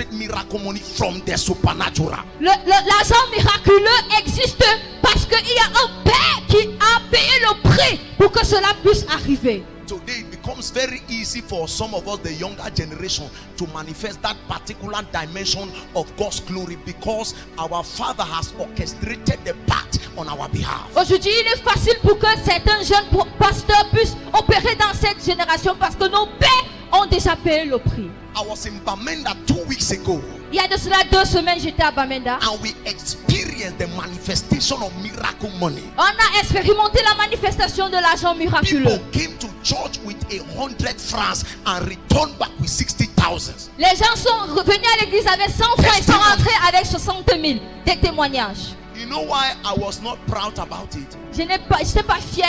extract miracle money from the supernatural. L'argent miraculeux existe parce qu'il y a un père qui a payé le prix pour que cela puisse arriver. Today it becomes very easy for some of us, the younger generation, to manifest that particular dimension of God's glory because our Father has orchestrated the path on our behalf. Aujourd'hui, il est facile pour que certains jeunes pasteurs puissent opérer dans cette génération parce que nos pères ont déjà payé le prix. I was in Bamenda 2 weeks ago. Il y a de cela 2 semaines, j'étais à Bamenda. And we experienced the manifestation of miracle money. On a expérimenté la manifestation de l'argent miraculeux. People came to church with 100 francs and returned back with 60,000. Les gens sont revenus à l'église avec 100 francs et sont rentrés avec 60 000. Des témoignages. You know why I was not proud about it? Je n'étais pas fier.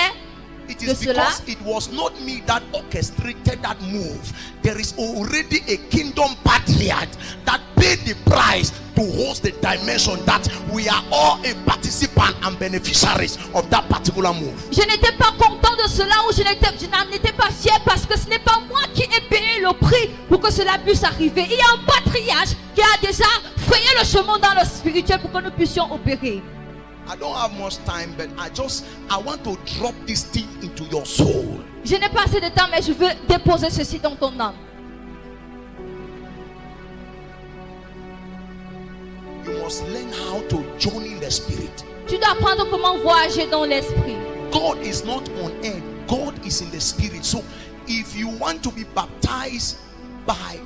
It is because it was not me that orchestrated that move. There is already a kingdom patriarch that paid the price to host the dimension that we are all a participant and beneficiaries of that particular move. Je n'étais pas content de cela ou je n'en étais pas fier parce que ce n'est pas moi qui ai payé le prix pour que cela puisse arriver. Il y a un patriarche qui a déjà frayé le chemin dans le spirituel pour que nous puissions opérer. I don't have much time, but I want to drop this thing into your soul. Je n'ai pas assez de temps, mais je veux déposer ceci dans ton âme. You must learn how to journey in the spirit. Tu dois apprendre comment voyager dans l'esprit. God is not on earth. God is in the spirit. So if you want to be baptized by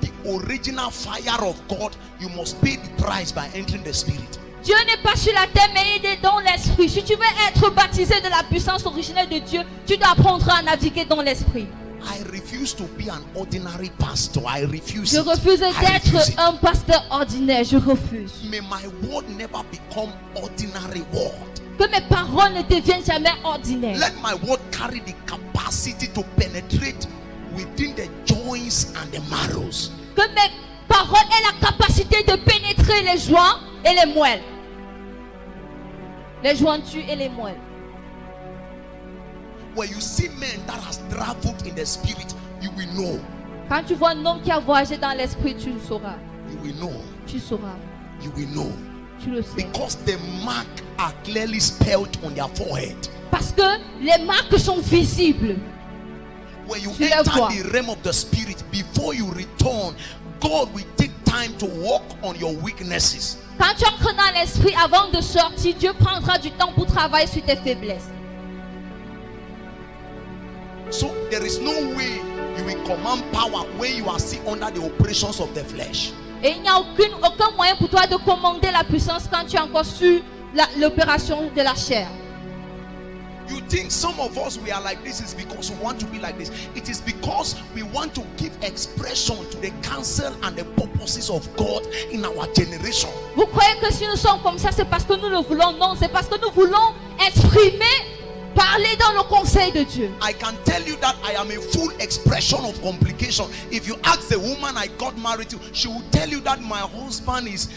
the original fire of God, you must pay the price by entering the spirit. Dieu n'est pas sur la terre, mais il est dans l'esprit. Si tu veux être baptisé de la puissance originelle de Dieu, tu dois apprendre à naviguer dans l'esprit. I refuse to be an ordinary pastor. I refuse. Je refuse d'être un pasteur ordinaire. Je refuse. May my word never become ordinary word. Que mes paroles ne deviennent jamais ordinaires. Let my word carry the capacity to penetrate within the joints and the marrows. Que mes paroles aient la capacité de pénétrer les joints et les moelles. Les jointus et les moelles. When you see men that has traveled in the spirit, you will know. Quand tu vois un homme qui a voyagé dans l'esprit, tu le sauras. You will know. Tu sauras. You will know. Tu le sais. Because the mark are clearly spelled on their forehead. Parce que les marques sont visibles. When you enter the realm of the spirit, before you return, God will take time to work on your weaknesses. Quand tu entres dans l'esprit avant de sortir, Dieu prendra du temps pour travailler sur tes faiblesses. So there is no way you will command power when you are still under the operations of the flesh. Et il n'y a aucun moyen pour toi de commander la puissance quand tu es encore sur l'opération de la chair. You think some of us we are like this is because we want to be like this. It is because we want to give expression to the counsel and the purposes of God in our generation. Vous croyez que si nous sommes comme ça, c'est parce que nous le voulons? Non, c'est parce que nous voulons exprimer, parler dans le conseil de Dieu. I can tell you that I am a full expression of complication. If you ask the woman I got married to, she will tell you that my husband is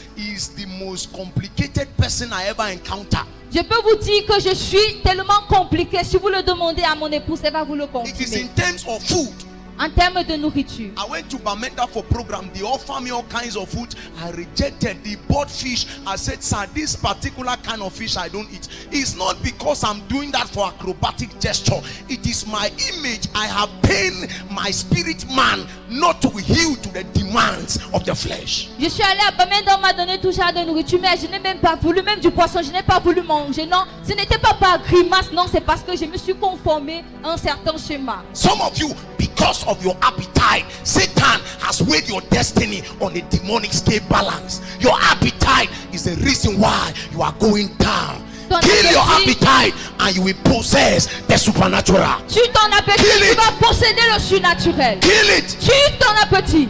the most complicated person I ever encountered. Je peux vous dire que je suis tellement compliqué. Si vous le demandez à mon épouse, elle va vous le It is confirmer. in terms of food. En termes de nourriture. I went to Bamenda for program. They offer me all kinds of food. I rejected the boiled fish. I said, sir, this particular kind of fish I don't eat. It's not because I'm doing that for acrobatic gesture. It is my image. I have pained my spirit man not to yield to the demands of the flesh. Je suis allée à Bamenda, on m'a donné tout genre de nourriture, mais je n'ai même pas voulu, même du poisson, je n'ai pas voulu manger. Non, ce n'était pas par grimace, non, c'est parce que je me suis conformé à un certain schéma. Some of you, because of your appetite, Satan has weighed your destiny on a demonic scale balance. Your appetite is the reason why you are going down. Kill your appetite and you will possess the supernatural. Tue ton appétit, tu vas posséder le surnaturel. Kill it. Tue ton appétit.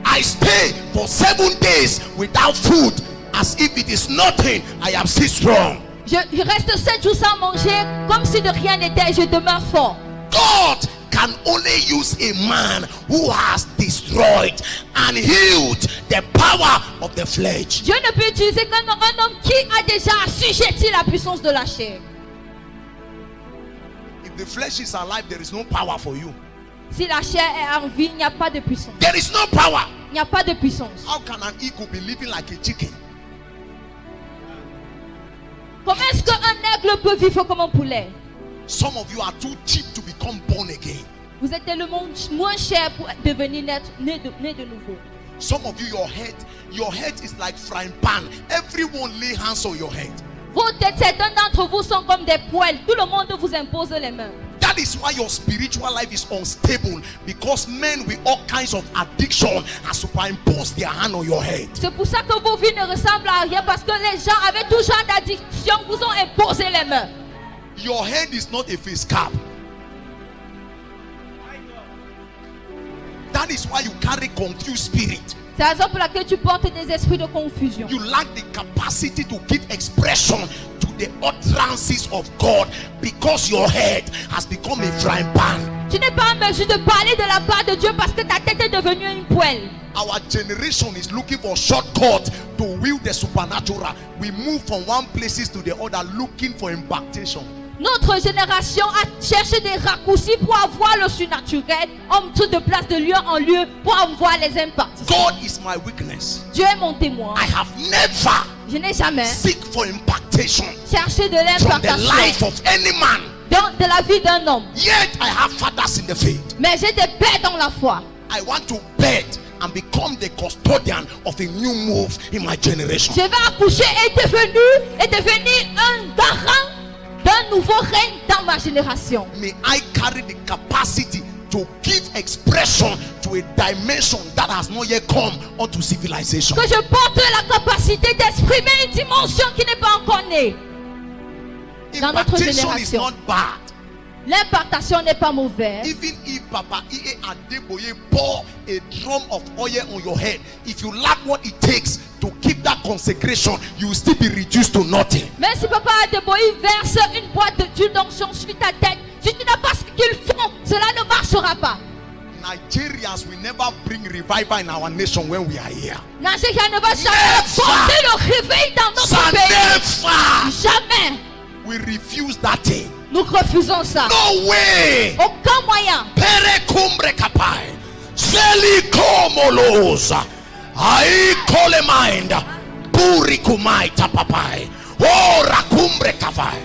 I stay for 7 days without food as if it is nothing. I am still strong. Je reste 7 jours sans manger comme si de rien n'était, je demeure fort. God can only use a man who has destroyed and healed the power of the flesh. Dieu ne peut utiliser qu'un homme qui a déjà assujetti la puissance de la chair. If the flesh is alive, there is no power for you. Si la chair est en vie, il n'y a pas de puissance. There is no power. Il n'y a pas de puissance. How can an eagle be living like a chicken? Comment est-ce qu'un aigle peut vivre comme un poulet? Some of you are too cheap to become born again. Vous êtes tellement moins cher pour devenir né de nouveau. Some of you, your head is like frying pan. Everyone lay hands on your head. Vos têtes, certains d'entre vous sont comme des poêles. Tout le monde vous impose les mains. That is why your spiritual life is unstable, because men with all kinds of addiction have superimposed their hand on your head. C'est pour ça que vos vies ne ressemblent à rien, parce que les gens avec tout genre d'addiction vous ont imposé les mains. Your head is not a face cap. That is why you carry confused spirit. C'est la raison pour laquelle tu portes des esprits de confusion. You lack the capacity to give expression to the utterances of God, because your head has become a frying pan. Tu n'es pas en mesure de parler de la part de Dieu parce que ta tête est devenue une poêle. Our generation is looking for shortcuts to wield the supernatural. We move from one places to the other looking for impartation. Notre génération a cherché des raccourcis pour avoir le surnaturel. On tourne de place de lieu en lieu pour avoir les impartitions. God is my witness. Dieu est mon témoin. I have never Je n'ai jamais seek for impartation cherché de from the l'impartation life of any man. de la vie d'un homme. Yet I have fathers in the faith. Mais j'ai des pères dans la foi. I want to bet and become the custodian of a new move in my generation. Je vais accoucher et devenir un garant d'un nouveau règne dans ma génération. May I carry the capacity to give expression to a dimension that has not yet come unto civilization. Que je porte la capacité d'exprimer une dimension qui n'est pas encore née dans notre Impartation is génération. not bad. L'impartation n'est pas mauvaise. Even if Papa E.A. Adeboye pour a drum of oil on your head, if you lack what it takes to keep that consecration, you will still be reduced to nothing. Même si Papa Adeboye verse une boîte d'huile d'onction sur ta tête, si tu n'as pas ce qu'il faut, cela ne marchera pas. Nigerians will never bring revival in our nation when we are here. Nigeria ne va jamais porter le réveil dans notre pays. Never. Jamais. We refuse that thing. Nous refusons ça. No way. Aucun moyen. Pere cumbre capai. Seli komolosa. Ai kole mind. Puri kumai tapapai. Ora cumbre capai.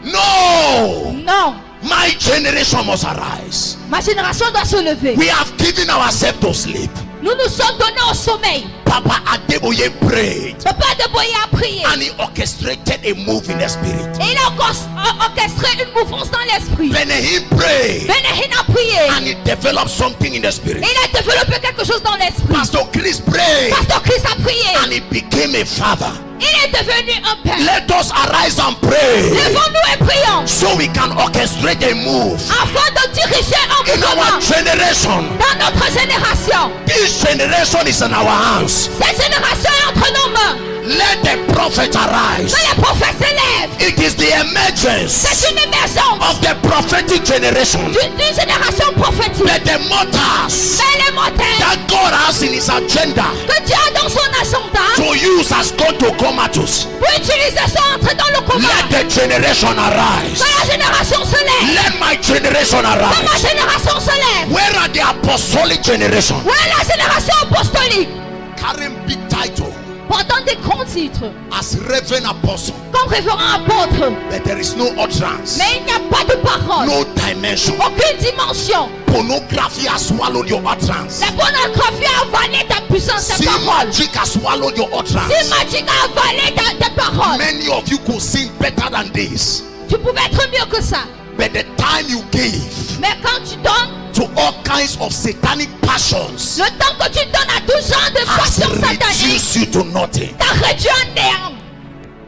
No. Non. My generation must arise. Ma génération doit se lever. We have given ourselves to sleep. Nous nous sommes donnés au sommeil. Papa Adeboye prayed. Papa Adeboye a prié. And he orchestrated a move in the spirit. Et il a orchestré une mouvance dans l'esprit. Benehim prayed. Benehim a prié. And he developed something in the spirit. Et il a développé quelque chose dans l'esprit. Pastor Chris prayed. Pasteur Christ a prié. And he became a father. Il est devenu un père. Let us arise and pray, Levons-nous et prions. so we can orchestrate a move Afin de diriger un in our mouvement generation. dans notre génération. This generation is in our hands. Cette génération est entre nos mains. Let the prophet arise. Que les prophètes s'élèvent. It is the emergence C'est une émergence of the prophetic generation. d'une génération prophétique. Let the mothers Mais les montagnes that God has in his agenda que Dieu a dans son agenda to use as God to come at us. pour utiliser son entrée dans le combat. Let the generation arise. Que la génération se lève. Let my generation Que ma arise. génération se lève. Where are the apostolic generation? Où est la génération apostolique? Carrying big title Portant des grands titres. as Reverend Apostle, Comme révérend apôtre. but there is no utterance, Mais il n'y a pas de parole. no dimension. Aucune dimension. Pornography has swallowed your utterance. La pornographie a avalé ta puissance, ta See, parole. magic has swallowed your Si utterance. magique a avalé ta parole. Many of you could sing better than this, Tu pouvais être mieux que ça. but the time you gave Mais quand tu donnes, to all kinds of satanic passions le temps que tu donnes à tout genre de has passions sataniques, reduced you to nothing. t'as réduit en néant.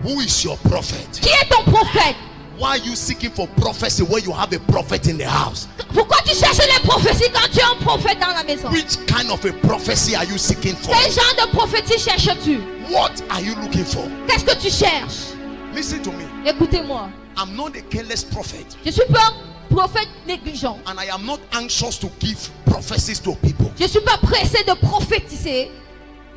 Who is your prophet? Qui est ton prophète? Why are you seeking for prophecy when you have a prophet in the house? Pourquoi tu cherches les prophéties quand tu as un prophète dans la maison? Which kind of a prophecy are you seeking for? Quel genre de prophétie cherches-tu? What are you looking for? Qu'est-ce que tu cherches? Listen to me. Écoutez-moi. I'm not a careless prophet, Je suis pas un prophète négligent. and I am not anxious to give prophecies to people. Je suis pas pressé de prophétiser.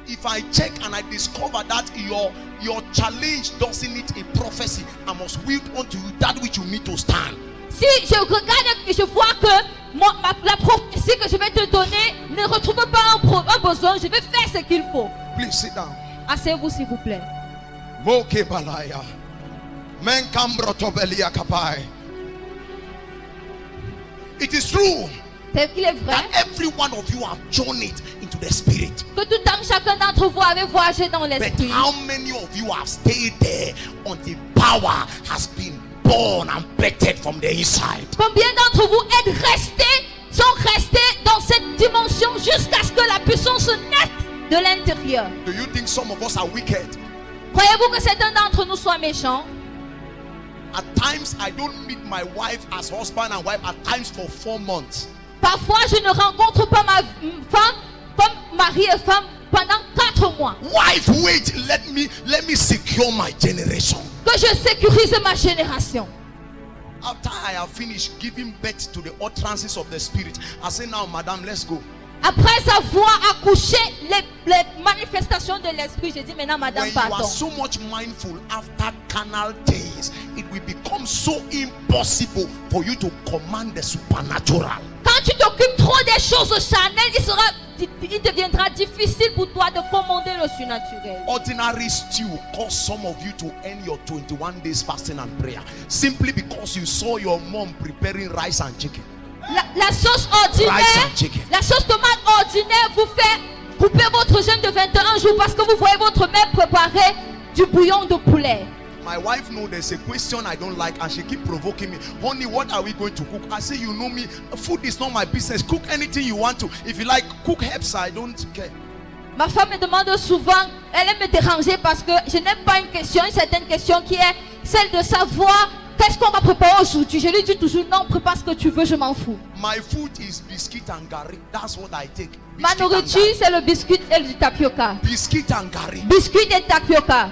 If I check and I discover that your challenge doesn't need a prophecy, I must wield unto you that which you need to stand. Si je regarde et je vois que la prophétie que je vais te donner ne retrouve pas un besoin, je vais faire ce qu'il faut. Please sit down. Asseyez-vous s'il vous plaît. Moke balaya. Menkambrotobelia kapai. It is true Il est vrai that every one of you have journeyed into the spirit. que tout homme, chacun d'entre vous avait voyagé dans But l'esprit. how many of you have stayed there until power has been born and birthed from the inside? Combien d'entre vous sont restés dans cette dimension jusqu'à ce que la puissance naisse de l'intérieur? Do you think some of us are wicked? Croyez-vous que certains d'entre nous soient méchants? At times I don't meet my wife as husband and wife, at times for 4 months. Parfois, je ne rencontre pas ma femme comme mari et femme pendant 4 mois. Wife, wait, let me secure my generation. Que je sécurise ma génération. After I have finished giving birth to the utterances of the spirit, I say, now madam, let's go. Après avoir accouché les manifestations de l'esprit, j'ai dit maintenant madame, When you are pardon. so much mindful after carnal days, it will become so impossible for you to command the supernatural. Quand tu t'occupes trop des choses charnelles, il deviendra difficile pour toi de commander le surnaturel. Ordinary stew caused some of you to end your 21 days fasting and prayer simply because you saw your mom preparing rice and chicken. La sauce Rice ordinaire, and chicken. la sauce tomate ordinaire vous fait couper votre jeûne de 21 jours parce que vous voyez votre mère préparer du bouillon de poulet. My wife knows there's a question I don't like and she keep provoking me. Honey, what are we going to cook? I say, you know me, food is not my business. Cook anything you want to. If you like, cook herbs, I don't care. Ma femme me demande souvent, elle aime me déranger parce que je n'aime pas une certaine question qui est celle de savoir qu'est-ce qu'on va préparer aujourd'hui. Je lui dis toujours non, prépare ce que tu veux, je m'en fous. My food is biscuit and gari. That's what I take. Ma Biscuit and nourriture, gari. c'est le biscuit et le tapioca. Biscuit and gari. Biscuit et tapioca.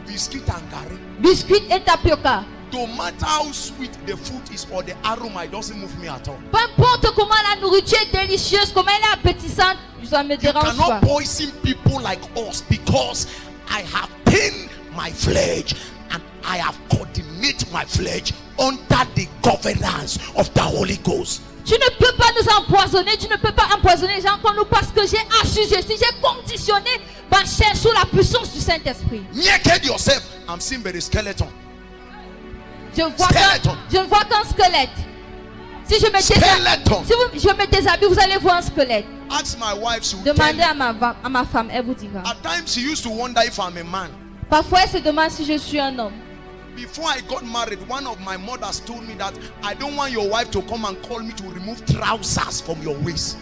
Biscuit and gari. Biscuit et tapioca. No matter how sweet the food is or the aroma, it doesn't move me at all. Peu importe comment la nourriture est délicieuse, comment elle est appétissante, ça me You dérange cannot pas. poison people like us because I have tamed my flesh and I have coordinated my flesh under the governance of the Holy Ghost. Tu ne peux pas nous empoisonner, tu ne peux pas empoisonner les gens comme nous parce que j'ai assujetti, j'ai conditionné ma chair sous la puissance du Saint-Esprit. Naked yourself, I'm seeing by the skeleton. Je vois Skeleton. je ne vois qu'un squelette. Si je me Skeleton. je me déshabille, vous allez voir un squelette. Ask my wife, she will Demandez tell à ma femme, elle vous dira. you. At times she used to wonder if I'm a man. Parfois, elle se demande si je suis un homme. Before I got married, one of my mothers told me that I don't want your wife to come and call me to remove trousers from your waist.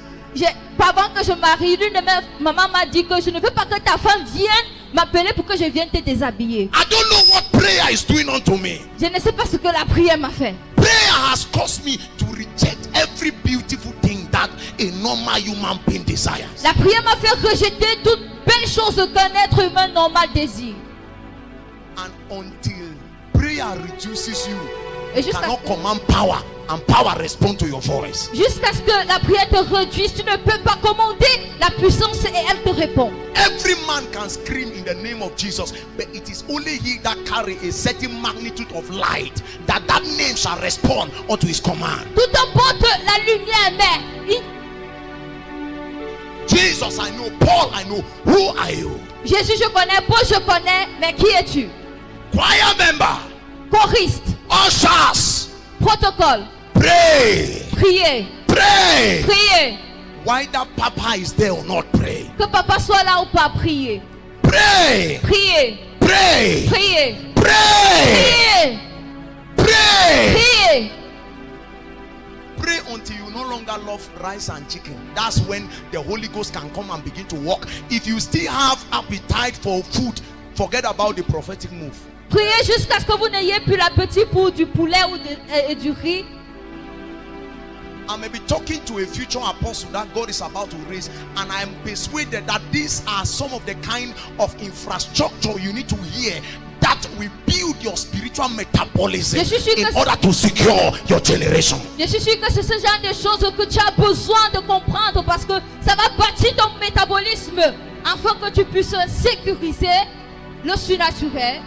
Avant que je marie, l'une de mes mamans m'a dit que je ne veux pas que ta femme vienne m'appeler pour que je vienne te déshabiller. I don't know what prayer is doing unto me. Je ne sais pas ce que la prière m'a fait. Prayer has caused me to reject every beautiful thing that a normal human being desires. La prière m'a fait rejeter toute belle chose qu'un être humain normal désire. And until prayer reduces you, Et you cannot command power and power respond to your voice. jusqu'à ce que la prière te réduise, tu ne peux pas commander la puissance et elle te répond. Every man can scream in the name of Jesus, but it is only he that carry a certain magnitude of light that name shall respond unto his command. Tout importe la lumière, mais Jesus, I know. Paul, I know. Who are you? Jésus, je connais, Paul, je connais, mais qui es-tu? Choir member, Choriste, ushers, protocole, pray, prier, pray. prier. Whether Papa is there or not, pray. Que papa soit là ou pas, prier, Pray, prier, pray, prier, pray, prier, pray. prier. Pray until you no longer love rice and chicken. That's when the Holy Ghost can come and begin to work. If you still have appetite for food, forget about the prophetic move. Priez jusqu'à ce que vous n'ayez plus l'appétit pour du poulet ou et du riz. I may be talking to a future apostle that God is about to raise, and I am persuaded that these are some of the kind of infrastructure you need to hear that will build your spiritual metabolism in order to secure your generation. Je suis sûr que c'est ce genre de choses que tu as besoin de comprendre parce que ça va bâtir ton métabolisme afin que tu puisses sécuriser le surnaturel.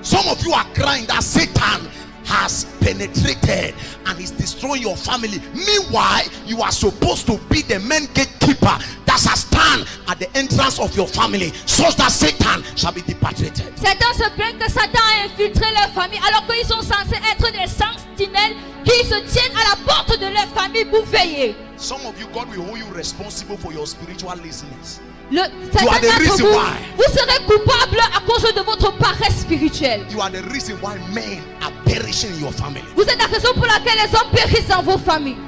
Some of you are crying that Satan has penetrated and is destroying your family. Meanwhile, you are supposed to be the main gatekeeper that shall stand at the entrance of your family, so that Satan shall be departed. Certains se plaignent que Satan a infiltré leur famille alors qu'ils sont censés être des sentinelles qui se tiennent à la porte de leur famille pour veiller. Some of you, God will hold you responsible for your spiritual laziness. Certains d'entre vous, vous serez coupable à cause de votre paresse spirituelle. You are the reason why men are perishing in your family. Vous êtes la raison pour laquelle les hommes périssent dans vos familles.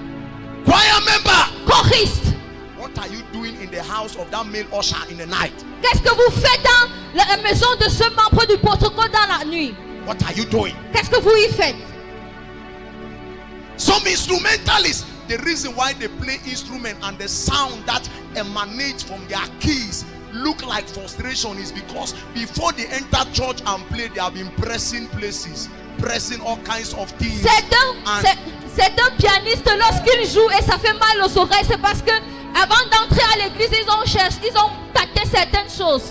Choir member, Choristes, what are you doing in the house of that male usher in the night? qu'est-ce que vous faites dans la maison de ce membre du protocole dans la nuit? What are you doing? Qu'est-ce que vous y faites? Some instrumentalists, the reason why they play instrument and the sound that emanates from their keys look like frustration is because before they enter church and play, they have been pressing places, pressing all kinds of things. Certains pianistes, lorsqu'ils jouent et ça fait mal aux oreilles, c'est parce que avant d'entrer à l'église, ils ont tâté certaines choses.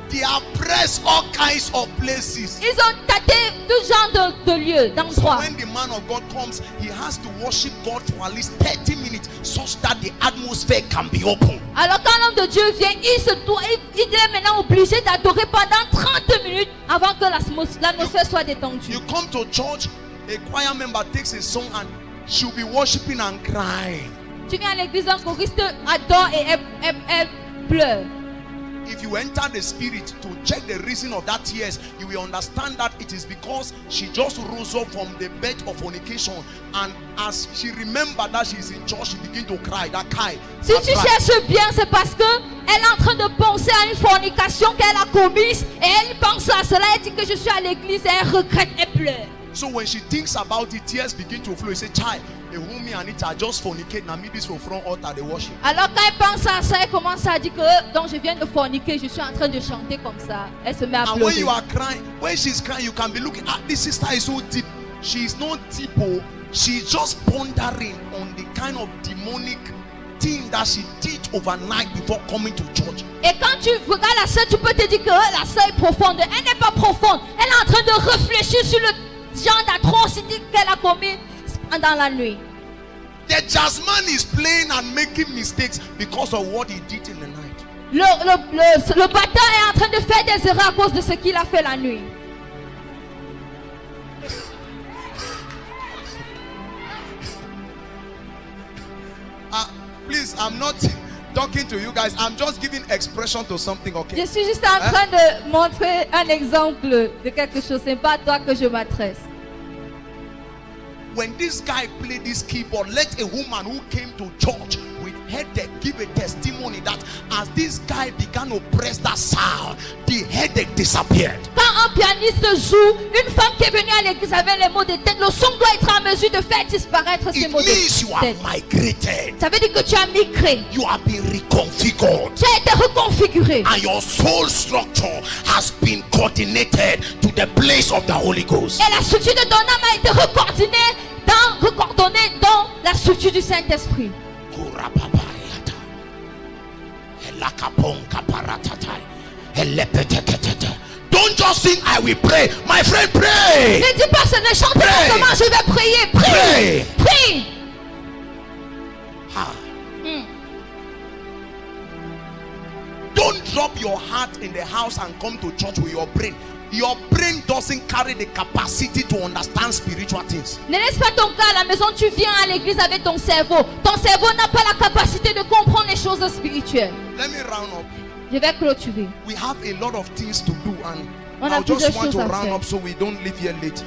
They have pressed all kinds of places. Ils ont tâté tout genre de lieux, d'endroits. So when the man of God comes, he has to worship God for at least 30 minutes such that the atmosphere can be open. Alors quand l'homme de Dieu vient, il est maintenant obligé d'adorer pendant 30 minutes avant que l'atmosphère soit détendue. You come to church, a choir member takes a song and she'll be worshiping and crying. Tu viens à l'église, un choriste adore et elle pleure. If you enter the spirit to check the reason of that tears, you will understand that it is because she just rose up from the bed of fornication, and as she remembered that she is in church, she began to cry. That cry. Si tu cherches bien, c'est parce que elle est en train de penser à une fornication qu'elle a commise et elle pense à cela. Elle dit que je suis à l'église et elle regrette et pleure. So when she thinks about it, tears begin to flow. She say, "Child, the woman and it are just fornicate. Now me this for front altar they worship." Alors quand elle pense à ça, elle commence à dire que donc je viens de forniquer, je suis en train de chanter comme ça. Elle se met à pleurer. And when you are crying, when she's crying, you can be looking at this sister is so deep. She is not deep. She's just pondering on the kind of demonic thing that she did overnight before coming to church. Et quand tu regardes la sœur, tu peux te dire que la sœur est profonde. Elle n'est pas profonde. Elle est en train de réfléchir sur le genre d'atrocité qu'elle a commis dans la nuit. The jazzman is playing and making mistakes because of what he did in the night. Le batteur est en train de faire des erreurs à cause de ce qu'il a fait la nuit. Please, I'm not talking to you guys. I'm just giving expression to something, okay? Je suis juste en train de montrer un exemple de quelque chose. Ce n'est pas à toi que je m'adresse. When this guy played this keyboard, let a woman who came to church with headache give a testimony that as this guy began to press that sound, the headache disappeared. Quand un pianiste joue, une femme qui est venue à l'église avec les maux de tête, le son doit être en mesure de faire disparaître ces maux de tête. It means you are migrated. Ça veut dire que tu as migré. You have been reconfigured. Tu as été reconfiguré. And your soul structure has been coordinated to the place of the Holy Ghost. Et la structure de ton âme a été recoordonnée dans la structure du Saint-Esprit. Don't just sing, I will pray. My friend, pray. Ne dis pas, ne chante pas seulement, je vais prier. Prie. Prie. Don't drop your heart in the house and come to church with your brain. Your brain doesn't carry the capacity to understand spiritual things. Ne laisse pas ton cœur à la maison, tu viens à l'église avec ton cerveau. Ton cerveau n'a pas la capacité de comprendre les choses spirituelles. Let me round up. Je vais clôturer. We have a lot of things to do and On I a just plusieurs want to choses à round faire. up so we don't leave here late.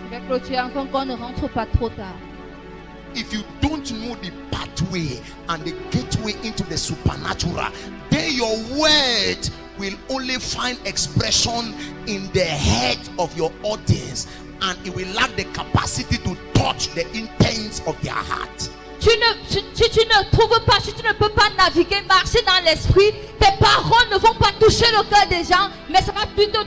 Je vais clôturer afin qu'on ne rentre pas trop tard. If you don't know the pathway and the gateway into the supernatural, then your word will only find expression in the head of your audience, and it will lack the capacity to touch the intents of their heart. Si tu ne trouves pas, si tu ne peux pas naviguer, marcher dans l'esprit, tes paroles ne vont pas toucher le cœur des gens, mais ça va plutôt